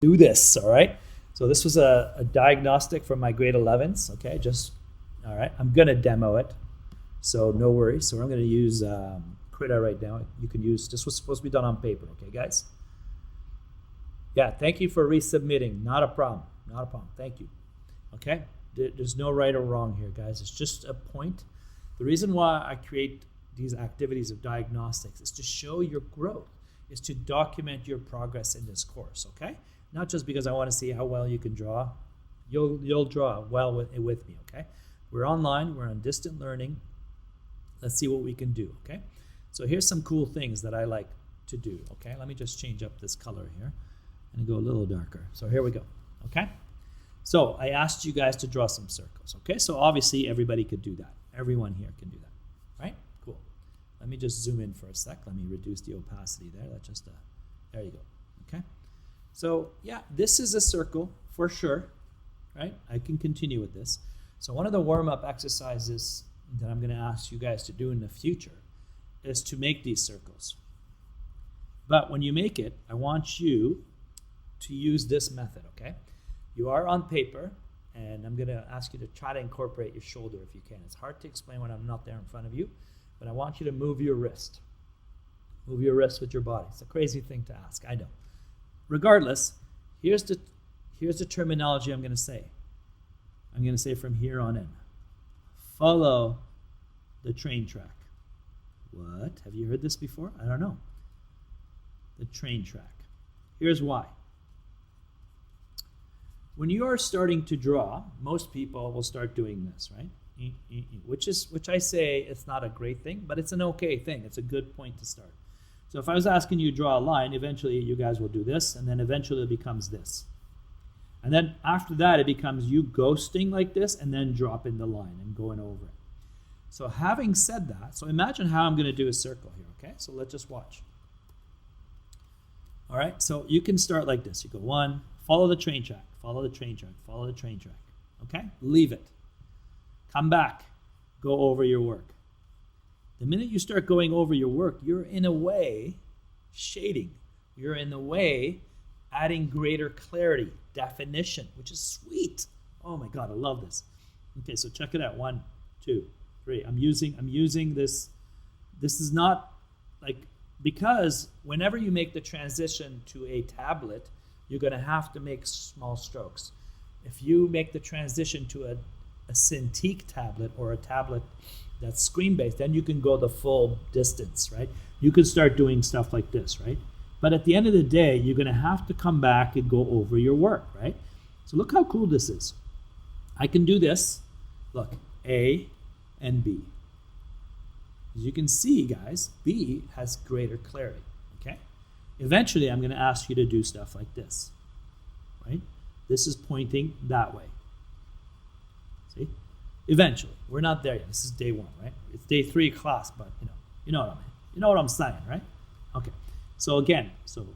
do this, all right? So this was a diagnostic for my grade 11s, okay? All right, I'm gonna demo it, so no worries. So I'm gonna use Krita right now. You can use, this was supposed to be done on paper, okay, guys? Yeah, thank you for resubmitting. Not a problem, not a problem, thank you. Okay, there's no right or wrong here, guys. It's just a point. The reason why I create these activities of diagnostics is to show your growth, is to document your progress in this course, okay? Not just because I want to see how well you can draw. You'll draw well with me, okay? We're online, we're on distant learning. Let's see what we can do, okay? So here's some cool things that I like to do, okay? Let me just change up this color here and go a little darker. So here we go, okay? So I asked you guys to draw some circles, okay? So obviously everybody could do that. Everyone here can do that, right? Cool. Let me just zoom in for a sec. Let me reduce the opacity there. That's just there you go, okay? So yeah, this is a circle for sure, right? I can continue with this. So one of the warm-up exercises that I'm gonna ask you guys to do in the future is to make these circles. But when you make it, I want you to use this method, okay? You are on paper, and I'm gonna ask you to try to incorporate your shoulder if you can. It's hard to explain when I'm not there in front of you, but I want you to move your wrist. Move your wrist with your body. It's a crazy thing to ask, I know. Regardless, here's the terminology I'm gonna say. I'm gonna say from here on in. Follow the train track. What? Have you heard this before? I don't know. The train track. Here's why. When you are starting to draw, most people will start doing this, right? Which I say it's not a great thing, but it's an okay thing. It's a good point to start. So if I was asking you to draw a line, eventually you guys will do this, and then eventually it becomes this. And then after that, it becomes you ghosting like this, and then dropping the line and going over it. So having said that, so imagine how I'm going to do a circle here, okay? So let's just watch. All right, so you can start like this. You go one, follow the train track, follow the train track, follow the train track, okay? Leave it. Come back, go over your work. The minute you start going over your work, you're in a way shading. You're in a way adding greater clarity, definition, which is sweet. Oh my God, I love this. Okay, so check it out. 1, 2, 3. I'm using this. This is not like, because whenever you make the transition to a tablet, you're gonna have to make small strokes. If you make the transition to a Cintiq tablet or a tablet that's screen-based, then you can go the full distance, right? You can start doing stuff like this, right? But at the end of the day, you're gonna have to come back and go over your work, right? So look how cool this is. I can do this, look, A and B. As you can see, guys, B has greater clarity, okay? Eventually, I'm gonna ask you to do stuff like this, right? This is pointing that way. See? Eventually, we're not there yet. This is day 1, right? It's day 3 class, but you know what I'm saying, right? Okay. So again, so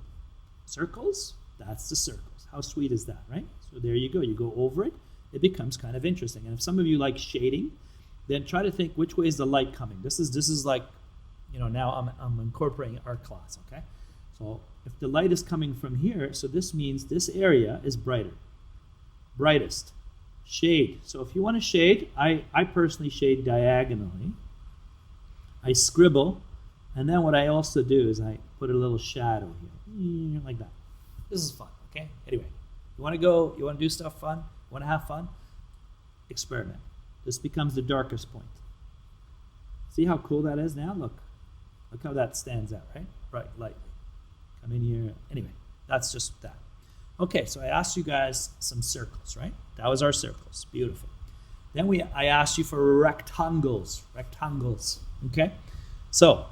circles, that's the circles. How sweet is that, right? So there you go. You go over it, it becomes kind of interesting. And if some of you like shading, then try to think which way is the light coming. This is like, now I'm incorporating art class, okay? So if the light is coming from here, so this means this area is brighter, brightest. Shade. So if you want to shade, I personally shade diagonally. I scribble, and then what I also do is I put a little shadow here, like that. This is fun, okay? Anyway, you want to do stuff fun? You want to have fun? Experiment. This becomes the darkest point. See how cool that is now? Look how that stands out, right? Right, lightly. Come in here. Anyway, that's just that. Okay, so I asked you guys some circles, right? That was our circles. Beautiful. Then I asked you for rectangles. Rectangles. Okay? So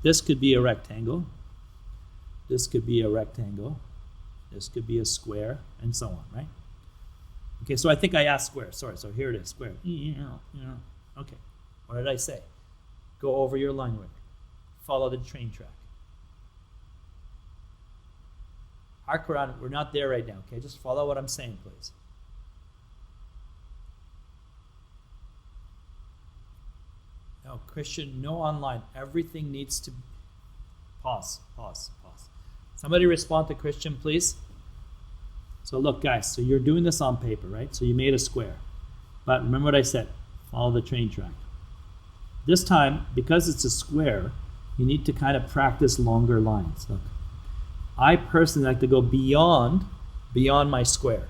this could be a rectangle. This could be a rectangle. This could be a square, and so on, right? Okay, so I think I asked square. Sorry, so here it is, square. Okay, what did I say? Go over your line work. Follow the train track. Harkaran, we're not there right now, okay? Just follow what I'm saying, please. No, Christian, no online. Everything needs to pause. Somebody respond to Christian, please. So look, guys, so you're doing this on paper, right? So you made a square. But remember what I said, follow the train track. This time, because it's a square, you need to kind of practice longer lines. Look, I personally like to go beyond my square,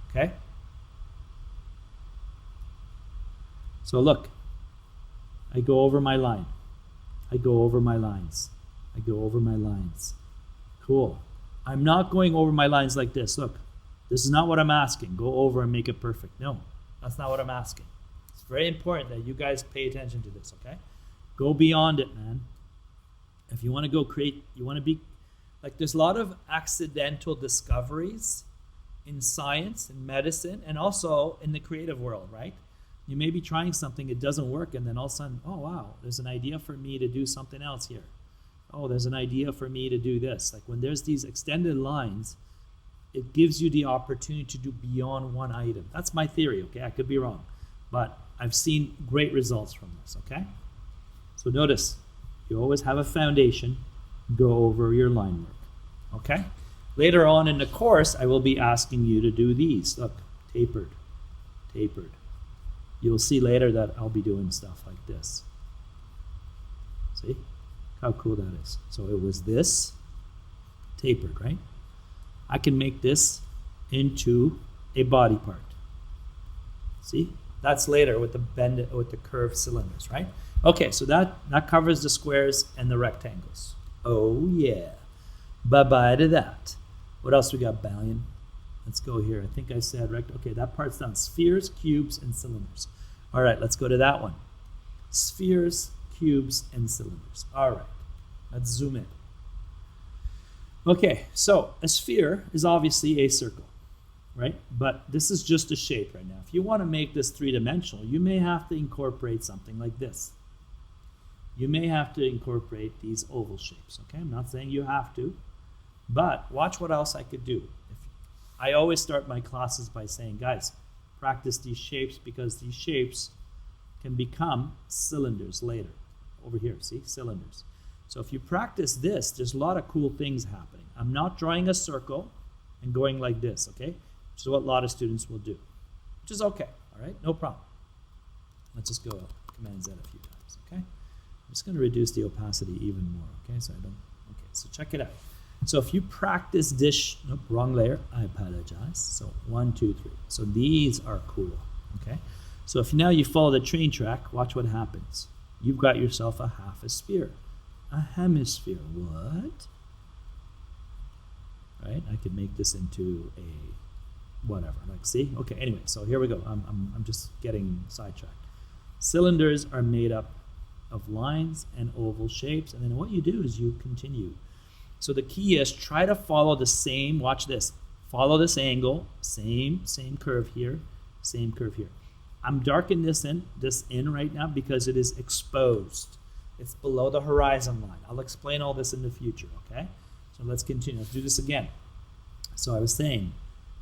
okay? So look, I go over my line. I go over my lines. I go over my lines. Cool. I'm not going over my lines like this. Look, this is not what I'm asking. Go over and make it perfect. No, that's not what I'm asking. It's very important that you guys pay attention to this, okay? Go beyond it, man. If you want to go create, you want to be, like there's a lot of accidental discoveries in science, in medicine, and also in the creative world, right? You may be trying something, it doesn't work, and then all of a sudden, oh wow, there's an idea for me to do something else here. Oh, there's an idea for me to do this. Like when there's these extended lines, it gives you the opportunity to do beyond one item. That's my theory, okay? I could be wrong, but I've seen great results from this, okay? So notice, you always have a foundation, go over your line work, okay? Later on in the course, I will be asking you to do these. Look, tapered, tapered. You'll see later that I'll be doing stuff like this. See how cool that is? So it was this, tapered, right? I can make this into a body part. See? That's later with the curved cylinders, right? Okay, so that covers the squares and the rectangles. Oh yeah. Bye-bye to that. What else we got, Balian? Let's go here. I think I said okay, that part's done. Spheres, cubes, and cylinders. All right, let's go to that one. Spheres, cubes, and cylinders. All right, let's zoom in. Okay, so a sphere is obviously a circle, right? But this is just a shape right now. If you want to make this three-dimensional, you may have to incorporate something like this. You may have to incorporate these oval shapes, okay? I'm not saying you have to, but watch what else I could do. I always start my classes by saying, guys, practice these shapes because these shapes can become cylinders later. Over here, see, cylinders. So if you practice this, there's a lot of cool things happening. I'm not drawing a circle and going like this, okay? Which is what a lot of students will do, which is okay, all right? No problem. Let's just go Command Z a few times, okay? I'm just gonna reduce the opacity even more, okay? So I don't, okay, so check it out. So if you practice this, nope, wrong layer, I apologize. So 1, 2, 3. So these are cool, okay? So if now you follow the train track, watch what happens. You've got yourself a half a sphere. A hemisphere, what? Right, I could make this into a whatever, like see? Okay, anyway, so here we go. I'm just getting sidetracked. Cylinders are made up of lines and oval shapes, and then what you do is you continue. So the key is try to follow the same, watch this, follow this angle, same curve here, same curve here. I'm darkening this in right now because it is exposed. It's below the horizon line. I'll explain all this in the future, okay? So let's continue. Let's do this again. So I was saying,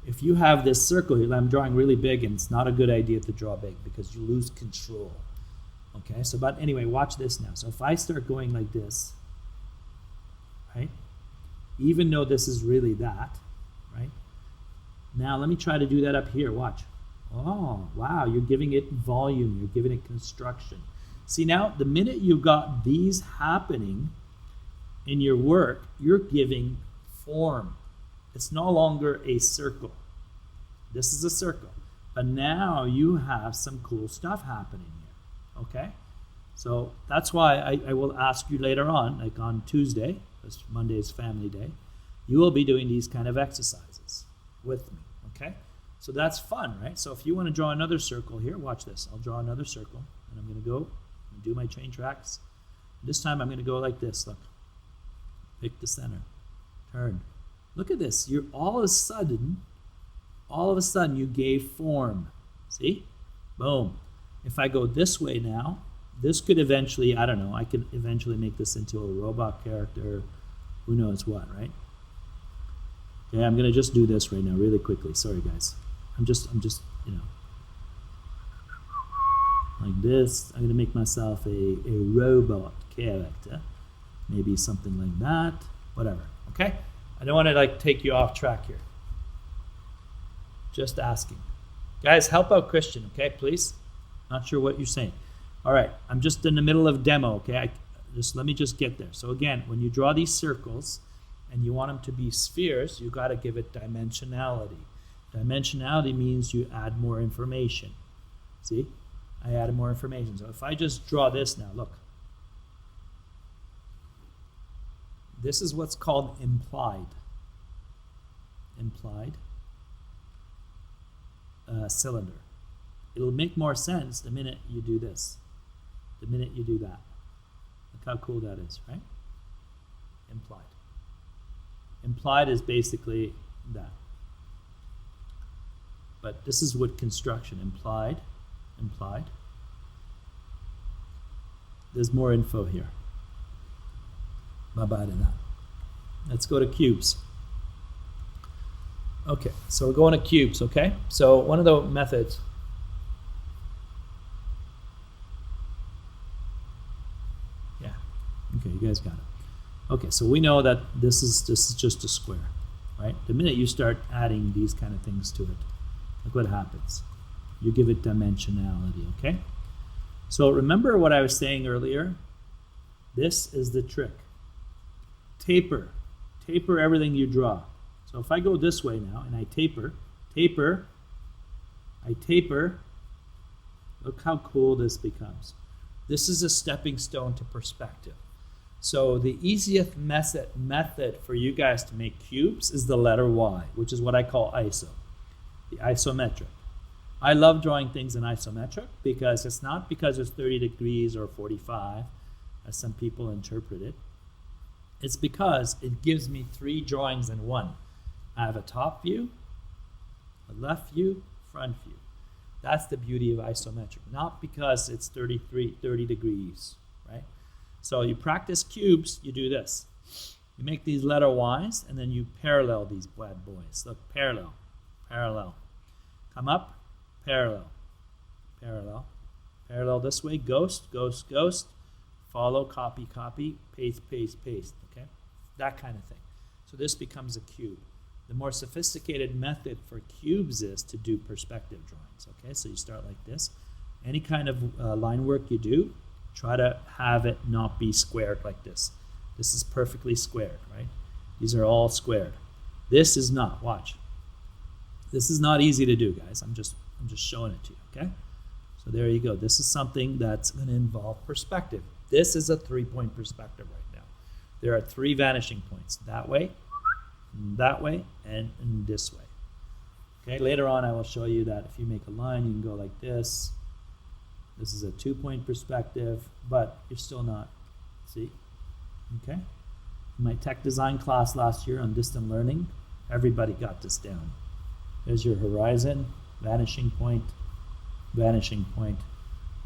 if you have this circle here that I'm drawing really big, and it's not a good idea to draw big because you lose control. Okay, so but anyway, watch this now. So if I start going like this, right? Even though this is really that, right? Now let me try to do that up here, watch. Oh, wow, you're giving it volume, you're giving it construction. See now, the minute you got these happening in your work, you're giving form. It's no longer a circle. This is a circle. But now you have some cool stuff happening here, okay? So that's why I will ask you later on, like on Tuesday, because Monday is family day, you will be doing these kind of exercises with me, okay? So that's fun, right? So if you want to draw another circle here, watch this. I'll draw another circle, and I'm going to go and do my train tracks. This time I'm going to go like this, look. Pick the center, turn. Look at this. You're all of a sudden you gave form. See? Boom. If I go this way now, this could eventually, I don't know, I could eventually make this into a robot character, who knows what, right? Okay, I'm gonna just do this right now really quickly. Sorry guys. I'm just, you know, like this. I'm gonna make myself a robot character. Maybe something like that, whatever, okay? I don't wanna like take you off track here. Just asking. Guys, help out Christian, okay, please? Not sure what you're saying. All right, I'm just in the middle of demo, okay? Let me just get there. So again, when you draw these circles and you want them to be spheres, you got to give it dimensionality. Dimensionality means you add more information. See? I added more information. So if I just draw this now, look. This is what's called implied. Implied cylinder. It'll make more sense the minute you do this. The minute you do that. Look how cool that is, right? Implied. Implied is basically that. But this is what construction, implied. There's more info here. Bye-bye to that. Let's go to cubes. Okay, so we're going to cubes, okay? So one of the methods. Yeah, okay, you guys got it. Okay, so we know that this is just a square, right? The minute you start adding these kind of things to it, look what happens. You give it dimensionality, okay? So remember what I was saying earlier? This is the trick. Taper everything you draw. So if I go this way now and I taper, look how cool this becomes. This is a stepping stone to perspective. So the easiest method for you guys to make cubes is the letter Y, which is what I call ISO, the isometric. I love drawing things in isometric because it's not because it's 30 degrees or 45, as some people interpret it. It's because it gives me 3 drawings in one. I have a top view, a left view, front view. That's the beauty of isometric, not because it's 30 degrees, right? So you practice cubes, you do this. You make these letter Y's, and then you parallel these bad boys. Look, parallel. Come up, parallel. Parallel this way, ghost. Follow, copy, paste, okay? That kind of thing. So this becomes a cube. The more sophisticated method for cubes is to do perspective drawings, okay? So you start like this. Any kind of line work you do, try to have it not be squared like this. This is perfectly squared, right? These are all squared. This is not, watch. This is not easy to do, guys. I'm just showing it to you, okay? So there you go. This is something that's going to involve perspective. This is a 3-point perspective right now. There are 3 vanishing points. That way, and this way. Okay, later on I will show you that if you make a line, you can go like this. This is a 2-point perspective, but you're still not, see? Okay? In my tech design class last year on distant learning, everybody got this down. There's your horizon, vanishing point.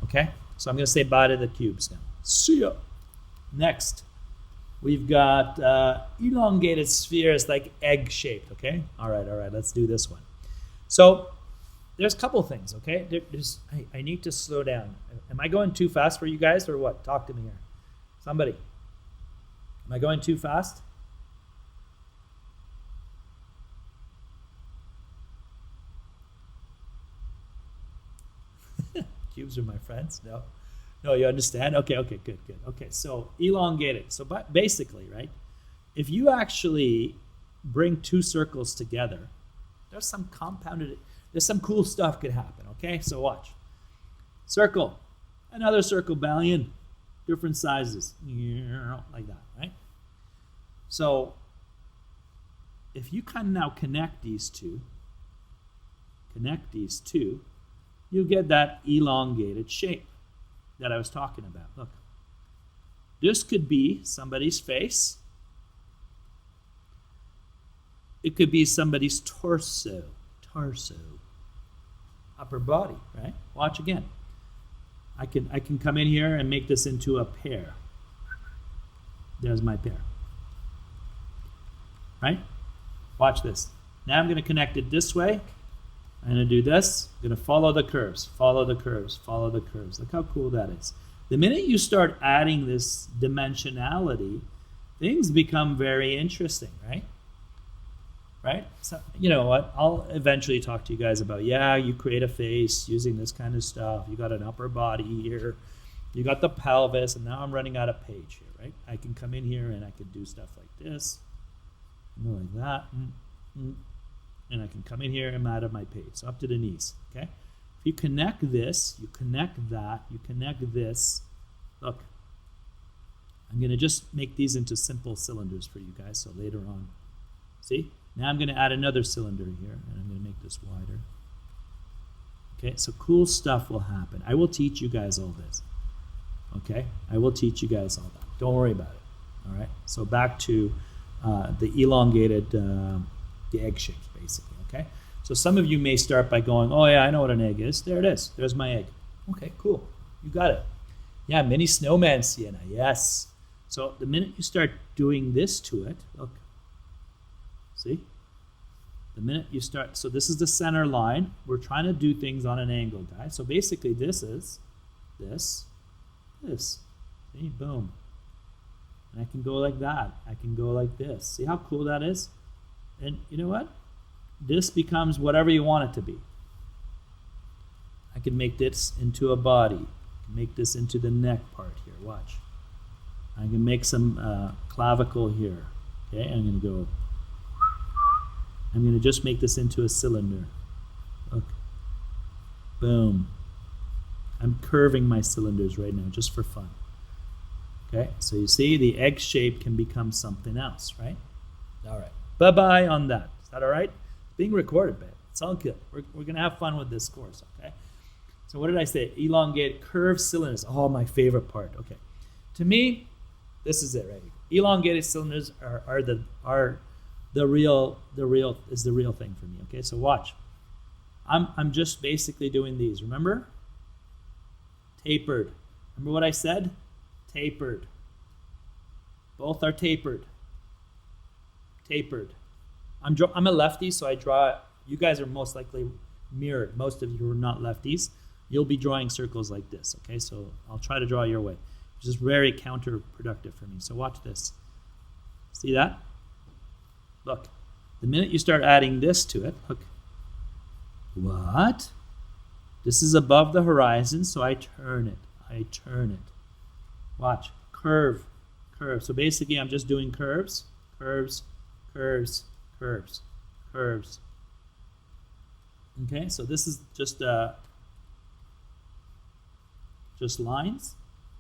Okay? So I'm going to say bye to the cubes now. See ya. Next, we've got elongated spheres like egg-shaped, okay? All right, let's do this one. So there's a couple things, okay? I need to slow down. Am I going too fast for you guys or what? Talk to me here. Somebody. Am I going too fast? Cubes are my friends? No, you understand? Okay, good. Okay, so elongated. So basically, right, if you actually bring 2 circles together, there's some cool stuff could happen, okay? So watch. Circle, another circle, Balian, different sizes, like that, right? So if you can now connect these two, you get that elongated shape that I was talking about. Look, this could be somebody's face. It could be somebody's torso, upper body, right? Watch again. I can come in here and make this into a pear. There's my pear, right? Watch this. Now I'm going to connect it this way. I'm going to do this. I'm going to follow the curves. Look how cool that is. The minute you start adding this dimensionality, things become very interesting, right? right? So you know what? I'll eventually talk to you guys about, yeah, you create a face using this kind of stuff. You got an upper body here. You got the pelvis, and now I'm running out of page here, right? I can come in here and I can do stuff like this, and go like that, and I can come in here and I'm out of my page. So up to the knees, okay? If you connect this, you connect that, you connect this. Look, I'm going to just make these into simple cylinders for you guys, so later on. See? Now I'm going to add another cylinder here, and I'm going to make this wider. Okay, so cool stuff will happen. I will teach you guys all this. Okay? I will teach you guys all that. Don't worry about it. All right? So back to the elongated, the egg shape, basically. Okay? So some of you may start by going, oh yeah, I know what an egg is. There it is. There's my egg. Okay, cool. You got it. Yeah, mini snowman, Sienna. Yes. So the minute you start doing this to it, look. See? The minute you start, so this is the center line. We're trying to do things on an angle, guys. So basically this is this. See? Boom. And I can go like that. I can go like this. See how cool that is? And you know what? This becomes whatever you want it to be. I can make this into a body. I can make this into the neck part here. Watch. I can make some clavicle here. Okay, I'm going to go. I'm going to just make this into a cylinder. Look. Boom. I'm curving my cylinders right now just for fun. Okay, so you see the egg shape can become something else, right? All right. Bye-bye on that. Is that all right? It's being recorded, babe. It's all good. We're going to have fun with this course, okay? So what did I say? Elongated curved cylinders. Oh, my favorite part. Okay. To me, this is it right here. Elongated cylinders are the real thing for me. Okay, so watch. I'm just basically doing these. Remember? Tapered. Remember what I said? Tapered. Both are tapered. Tapered. I'm a lefty, so I draw. You guys are most likely mirrored. Most of you are not lefties. You'll be drawing circles like this. Okay, so I'll try to draw your way, which is very counterproductive for me. So watch this. See that? Look. The minute you start adding this to it, look. What? This is above the horizon, so I turn it. I turn it. Watch. Curve. Curve. So basically, I'm just doing curves. Curves. Curves. Curves. Curves. Okay, so this is just lines,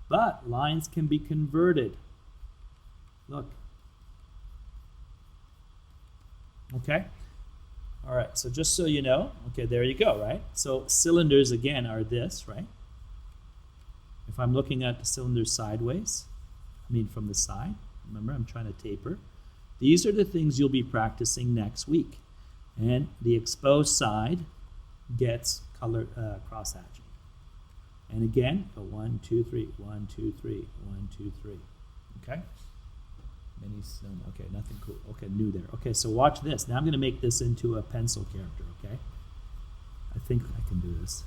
but lines can be converted. Look. Okay. All right, so just so you know, okay, there you go, right? So cylinders, again, are this, right? If I'm looking at the cylinder sideways, I mean from the side, remember I'm trying to taper. These are the things you'll be practicing next week. And the exposed side gets color cross-hatching. And again, go 1, 2, 3, 1, 2, 3, 1, 2, 3. Okay? Mini snowman. Okay, nothing cool. Okay, new there. Okay, so watch this. Now I'm going to make this into a pencil character, okay? I think I can do this.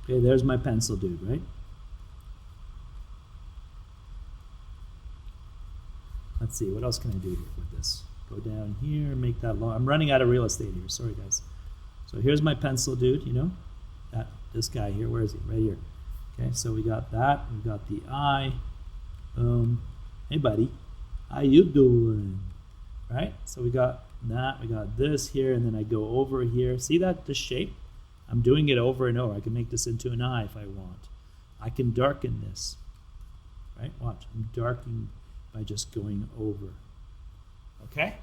Okay, there's my pencil dude, right? Let's see, what else can I do here with this? Go down here, make that long. I'm running out of real estate here. Sorry, guys. So here's my pencil dude, you know? This guy here, where is he? Right here. Okay, so we got that. We got the eye. Hey, buddy. How you doing? Right? So we got that. We got this here, and then I go over here. See that? This shape? I'm doing it over and over. I can make this into an eye if I want. I can darken this. Right? Watch. I'm darkening by just going over. Okay?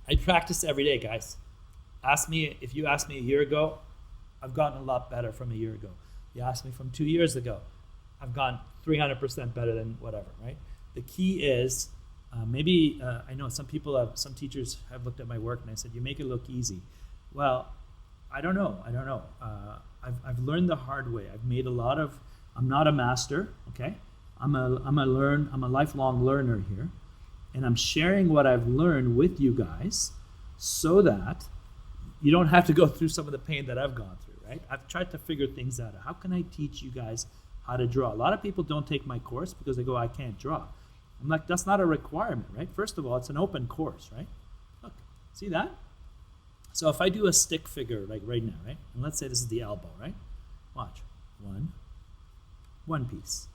I practice every day, guys. If you asked me a year ago, I've gotten a lot better from a year ago. You asked me from 2 years ago, I've gone 300% better than whatever, right? The key is, I know some teachers have looked at my work and I said, you make it look easy. Well, I don't know. I've learned the hard way. I'm not a master, okay? I'm a lifelong learner here, and I'm sharing what I've learned with you guys so that you don't have to go through some of the pain that I've gone through, right? I've tried to figure things out. How can I teach you guys how to draw? A lot of people don't take my course because they go, I can't draw. I'm like, that's not a requirement, right? First of all, it's an open course, right? Look, see that? So if I do a stick figure like right now, right? And let's say this is the elbow, right? Watch. One piece,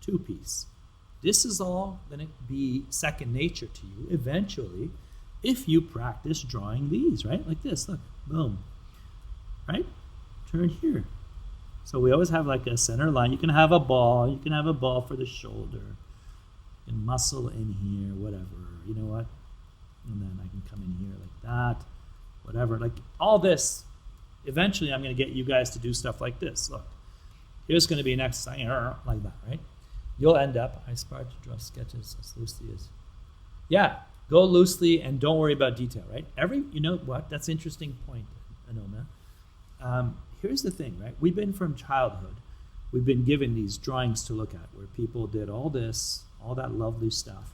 2 piece. This is all going to be second nature to you eventually if you practice drawing these, right? Like this, look, boom, right? Turn here. So we always have like a center line. You can have a ball. You can have a ball for the shoulder. You can muscle in here, whatever. You know what? And then I can come in here like that, whatever. Like all this, eventually I'm going to get you guys to do stuff like this. Look, here's going to be an exercise like that, right? You'll end up, I aspire to draw sketches as loosely as, yeah, go loosely and don't worry about detail, right? You know what? That's an interesting point, Anoma. Here's the thing, right? We've been from childhood, we've been given these drawings to look at where people did all this, all that lovely stuff,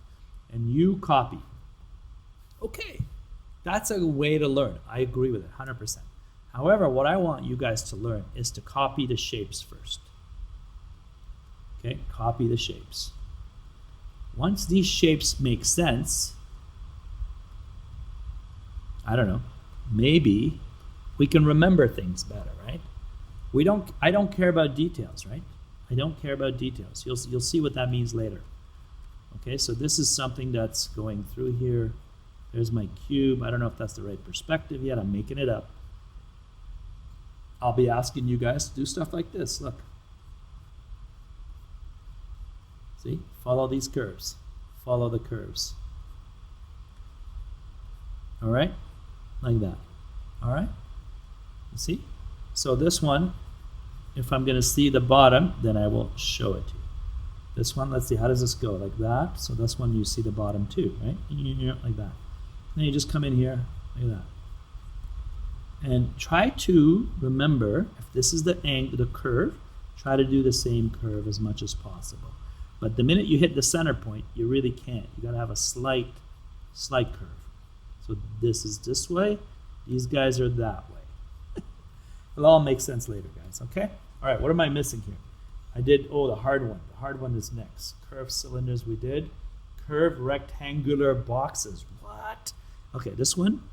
and you copy. Okay, that's a way to learn. I agree with it, 100%. However, what I want you guys to learn is to copy the shapes first. Okay, copy the shapes. Once these shapes make sense, I don't know, maybe we can remember things better, right? I don't care about details, right? I don't care about details. You'll see what that means later. Okay, so this is something that's going through here. There's my cube. I don't know if that's the right perspective yet. I'm making it up. I'll be asking you guys to do stuff like this. Look. See? Follow these curves. Follow the curves. All right? Like that. All right? You see? So this one, if I'm going to see the bottom, then I will show it to you. This one, let's see, how does this go? Like that. So this one, you see the bottom too, right? Like that. Then you just come in here, like that. And try to remember, if this is the curve, try to do the same curve as much as possible. But the minute you hit the center point, you really can't. You got to have a slight curve. So this is this way. These guys are that way. It'll all make sense later, guys, okay? All right, what am I missing here? I did, the hard one. The hard one is next. Curved cylinders we did. Curved rectangular boxes. What? Okay, this one,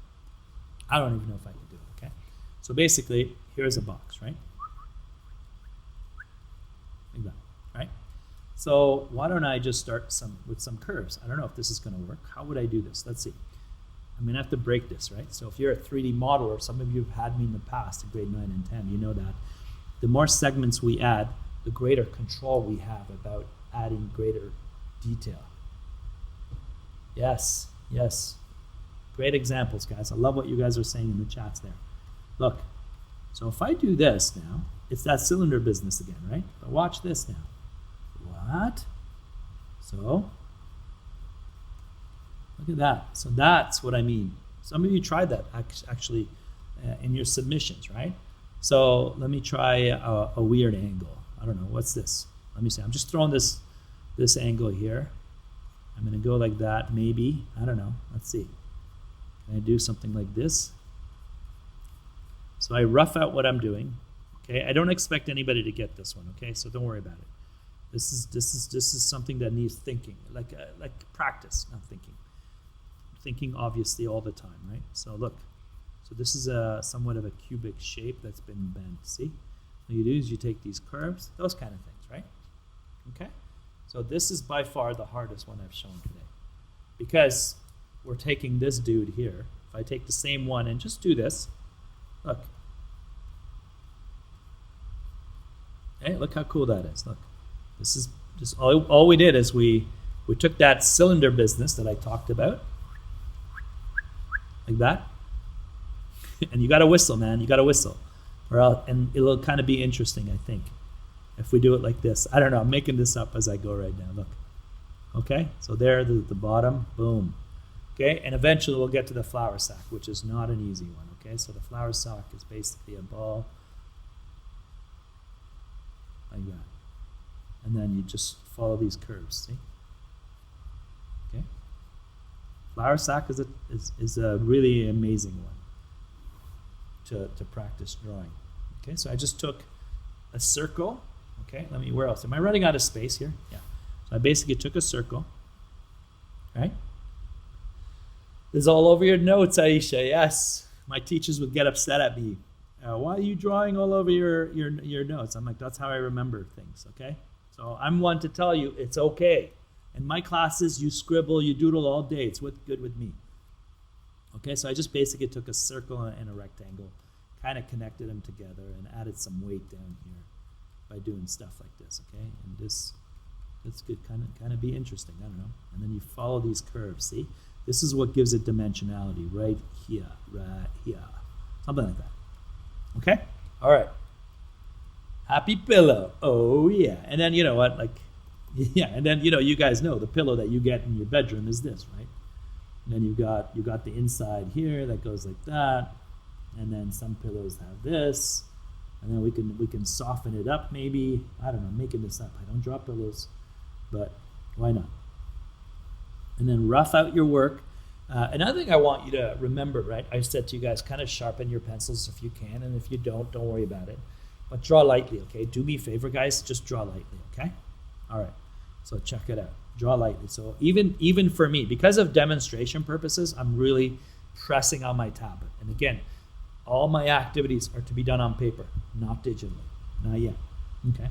I don't even know if I can do it, okay? So basically, here's a box, right? Like that, right? So why don't I just start with some curves? I don't know if this is going to work. How would I do this? Let's see. I'm going to have to break this, right? So if you're a 3D modeler, some of you have had me in the past in grade 9 and 10, you know that the more segments we add, the greater control we have about adding greater detail. Yes, yes. Great examples, guys. I love what you guys are saying in the chats there. Look, so if I do this now, it's that cylinder business again, right? But watch this now. What? So, look at that. So that's what I mean. Some of you tried that actually in your submissions, right? So let me try a weird angle. I don't know, what's this? Let me see. I'm just throwing this angle here. I'm going to go like that, maybe. I don't know. Let's see. Can I do something like this? So I rough out what I'm doing. Okay, I don't expect anybody to get this one. Okay, so don't worry about it. This is something that needs thinking, like practice, not thinking. Thinking obviously all the time, right? So look, so this is somewhat of a cubic shape that's been bent. See, what you do is you take these curves, those kind of things, right? Okay, so this is by far the hardest one I've shown today, because we're taking this dude here. If I take the same one and just do this, look. Hey, look how cool that is. Look. This is just all we did is we took that cylinder business that I talked about, like that, and you got to whistle, man. You got to whistle, and it'll kind of be interesting, I think, if we do it like this. I don't know. I'm making this up as I go right now. Look, okay. So there, the bottom, boom. Okay, and eventually we'll get to the flour sack, which is not an easy one. Okay, so the flour sack is basically a ball like that. And then you just follow these curves, see? Okay. Flour sack is a really amazing one to practice drawing. Okay, so I just took a circle. Okay, where else? Am I running out of space here? Yeah. So I basically took a circle, right? This is all over your notes, Aisha. Yes. My teachers would get upset at me. Why are you drawing all over your notes? I'm like, that's how I remember things, okay? So I'm one to tell you it's okay. In my classes, you scribble, you doodle all day. It's good with me. Okay, so I just basically took a circle and a rectangle, kind of connected them together and added some weight down here by doing stuff like this, okay? And this could kind of be interesting, I don't know. And then you follow these curves, see? This is what gives it dimensionality, right here, something like that. Okay? All right. Happy pillow. Oh, yeah. And then, you know what, like, yeah, and then, you know, you guys know the pillow that you get in your bedroom is this, right? And then you got the inside here that goes like that. And then some pillows have this. And then we can soften it up maybe. I don't know, making this up. I don't draw pillows, but why not? And then rough out your work. Another thing I want you to remember, right? I said to you guys, kind of sharpen your pencils if you can, and if you don't worry about it. But draw lightly, okay? Do me a favor, guys. Just draw lightly, okay? All right. So check it out. Draw lightly. So even for me, because of demonstration purposes, I'm really pressing on my tablet. And again, all my activities are to be done on paper, not digitally. Not yet. Okay?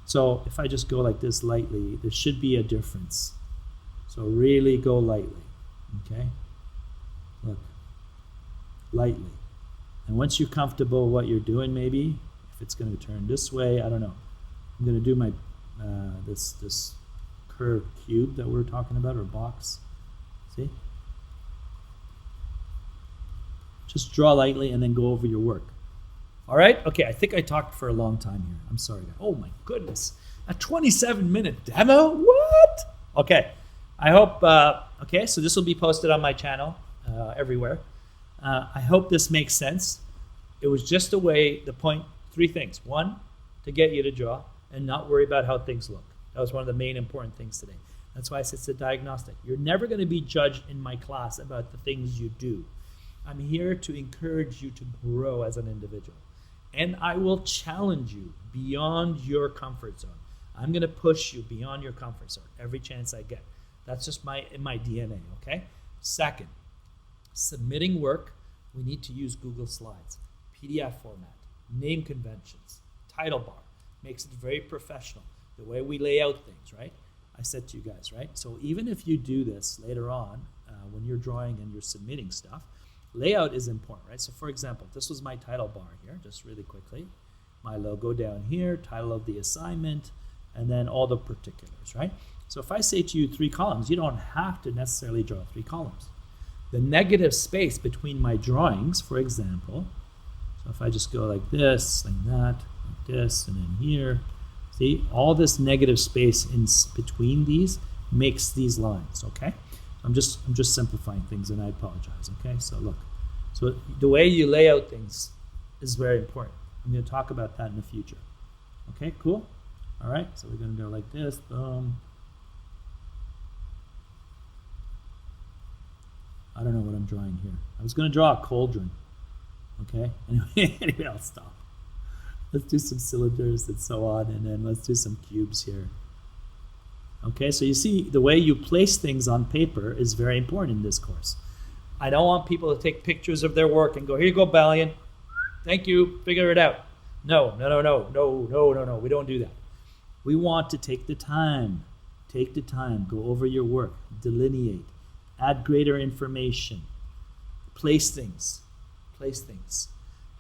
So if I just go like this lightly, there should be a difference. So really go lightly. Okay? Look. Lightly. And once you're comfortable with what you're doing, maybe, if it's going to turn this way, I don't know. I'm going to do my this curved cube that we're talking about, or box. See? Just draw lightly and then go over your work. All right? Okay, I think I talked for a long time here. I'm sorry. Oh my goodness. A 27-minute demo? What? Okay. I hope, okay, so this will be posted on my channel everywhere. I hope this makes sense. It was just a way, three things. One, to get you to draw and not worry about how things look. That was one of the main important things today. That's why I said it's a diagnostic. You're never going to be judged in my class about the things you do. I'm here to encourage you to grow as an individual. And I will challenge you beyond your comfort zone. I'm going to push you beyond your comfort zone every chance I get. That's just in my DNA, okay? Second, submitting work, we need to use Google Slides, PDF format, name conventions, title bar. Makes it very professional. The way we lay out things, right? I said to you guys, right? So even if you do this later on, when you're drawing and you're submitting stuff, layout is important, right? So for example, this was my title bar here, just really quickly. My logo down here, title of the assignment, and then all the particulars, right? So if I say to you 3 columns, you don't have to necessarily draw 3 columns. The negative space between my drawings, for example, so if I just go like this, like that, like this, and then here, see, all this negative space in between these makes these lines, okay? I'm just simplifying things, and I apologize, okay? So look, so the way you lay out things is very important. I'm going to talk about that in the future. Okay, cool? All right, so we're going to go like this, boom. I don't know what I'm drawing here. I was going to draw a cauldron, okay? Anyway, I'll stop. Let's do some cylinders and so on, and then let's do some cubes here. Okay, so you see the way you place things on paper is very important in this course. I don't want people to take pictures of their work and go, here you go, Balian. Thank you, figure it out. No. We don't do that. We want to take the time, go over your work, delineate, add greater information, place things.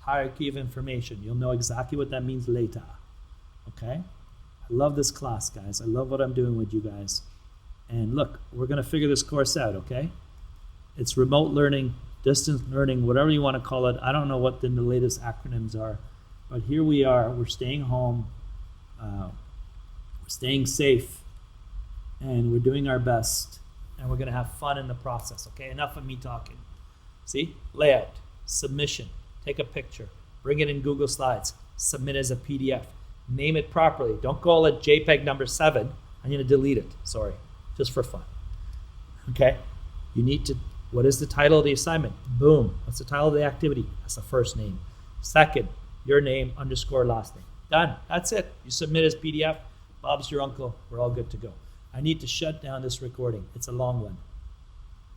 Hierarchy of information. You'll know exactly what that means later. Okay? I love this class, guys. I love what I'm doing with you guys. And look, we're going to figure this course out, okay? It's remote learning, distance learning, whatever you want to call it. I don't know what the latest acronyms are, but here we are. We're staying home. We're staying safe. And we're doing our best. And we're going to have fun in the process, okay? Enough of me talking. See? Layout, submission. Take a picture, bring it in Google Slides, submit as a PDF, name it properly. Don't call it JPEG number 7. I'm going to delete it. Sorry, just for fun. Okay? You need to, what is the title of the assignment? Boom. What's the title of the activity? That's the first name. Second, your name underscore last name. Done. That's it. You submit as PDF. Bob's your uncle. We're all good to go. I need to shut down this recording. It's a long one.